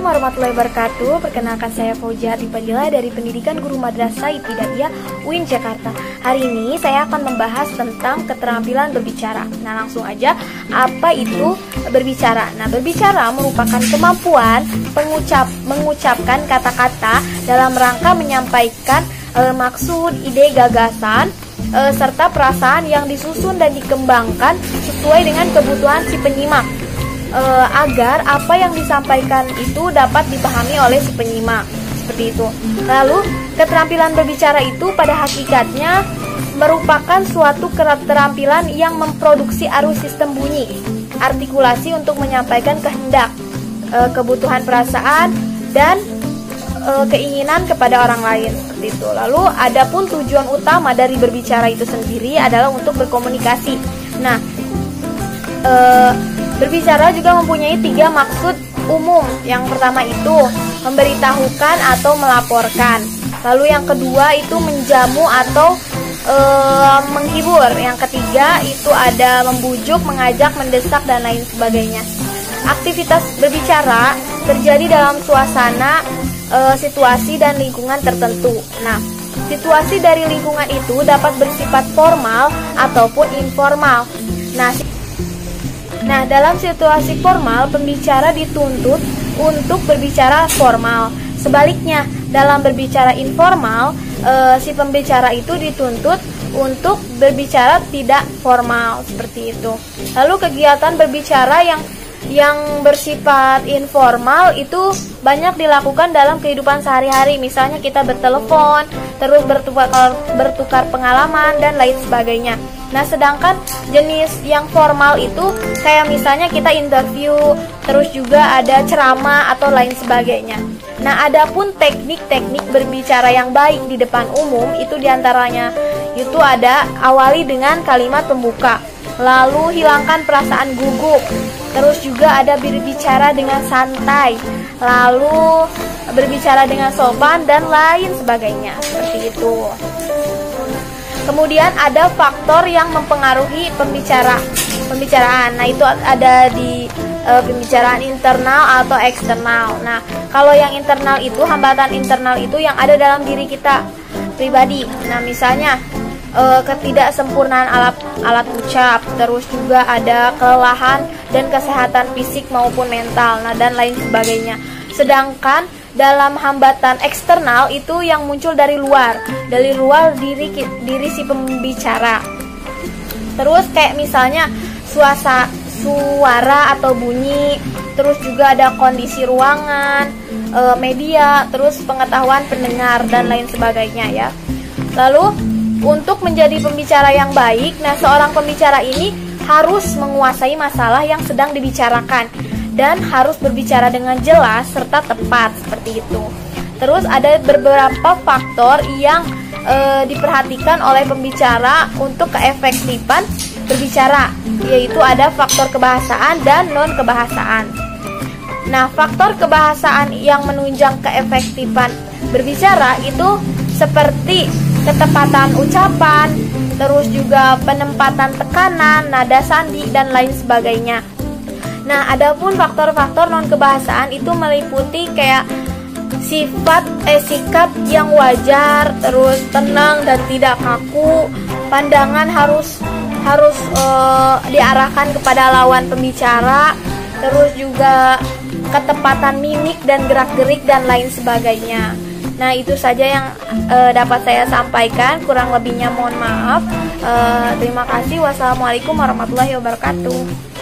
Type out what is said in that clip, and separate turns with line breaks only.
warahmatullahi wabarakatuh. Perkenalkan saya Fauzia Fadila dari Pendidikan Guru Madrasah Ibtidaiyah UIN Jakarta. Hari ini saya akan membahas tentang keterampilan berbicara. Nah, langsung aja, apa itu berbicara? Nah, berbicara merupakan kemampuan mengucapkan kata-kata dalam rangka menyampaikan maksud, ide, gagasan, serta perasaan yang disusun dan dikembangkan sesuai dengan kebutuhan si penyimak, agar apa yang disampaikan itu dapat dipahami oleh si penyimak. Seperti itu. Lalu, keterampilan berbicara itu pada hakikatnya merupakan suatu keterampilan yang memproduksi arus sistem bunyi, artikulasi untuk menyampaikan kehendak, kebutuhan perasaan, dan keinginan kepada orang lain. Seperti itu. Lalu, adapun tujuan utama dari berbicara itu sendiri adalah untuk berkomunikasi. Nah, berbicara juga mempunyai 3 maksud umum. Yang pertama itu memberitahukan atau melaporkan. Lalu yang kedua itu menjamu atau menghibur. Yang ketiga itu ada membujuk, mengajak, mendesak, dan lain sebagainya. Aktivitas berbicara terjadi dalam suasana, situasi, dan lingkungan tertentu. Nah, situasi dari lingkungan itu dapat bersifat formal ataupun informal. Nah, dalam situasi formal, pembicara dituntut untuk berbicara formal. Sebaliknya, dalam berbicara informal, si pembicara itu dituntut untuk berbicara tidak formal, seperti itu. Lalu kegiatan berbicara yang bersifat informal itu banyak dilakukan dalam kehidupan sehari-hari. Misalnya kita bertelepon, terus bertukar pengalaman, dan lain sebagainya. Nah, sedangkan jenis yang formal itu kayak misalnya kita interview, terus juga ada ceramah atau lain sebagainya. Nah, adapun teknik-teknik berbicara yang baik di depan umum itu diantaranya itu ada awali dengan kalimat pembuka, lalu hilangkan perasaan gugup, terus juga ada berbicara dengan santai, lalu berbicara dengan sopan, dan lain sebagainya. Seperti itu. Kemudian ada faktor yang mempengaruhi pembicaraan. Nah, itu ada di pembicaraan internal atau eksternal. Nah, kalau yang internal itu, hambatan internal itu yang ada dalam diri kita pribadi. Nah, misalnya ketidaksempurnaan alat ucap, terus juga ada kelelahan dan kesehatan fisik maupun mental, nah, dan lain sebagainya. Sedangkan dalam hambatan eksternal itu yang muncul dari luar diri si pembicara. Terus kayak misalnya suara atau bunyi, terus juga ada kondisi ruangan, media, terus pengetahuan pendengar, dan lain sebagainya ya. Lalu untuk menjadi pembicara yang baik, nah, seorang pembicara ini harus menguasai masalah yang sedang dibicarakan dan harus berbicara dengan jelas serta tepat, seperti itu. Terus ada beberapa faktor yang diperhatikan oleh pembicara untuk keefektifan berbicara, yaitu ada faktor kebahasaan dan non-kebahasaan. Nah, faktor kebahasaan yang menunjang keefektifan berbicara itu seperti ketepatan ucapan, terus juga penempatan tekanan, nada sandi, dan lain sebagainya. Nah, adapun faktor-faktor non-kebahasaan itu meliputi kayak sikap yang wajar, terus tenang dan tidak kaku, pandangan harus diarahkan kepada lawan pembicara, terus juga ketepatan mimik dan gerak-gerik, dan lain sebagainya. Nah, itu saja yang dapat saya sampaikan. Kurang lebihnya mohon maaf. Terima kasih. Wassalamualaikum warahmatullahi wabarakatuh.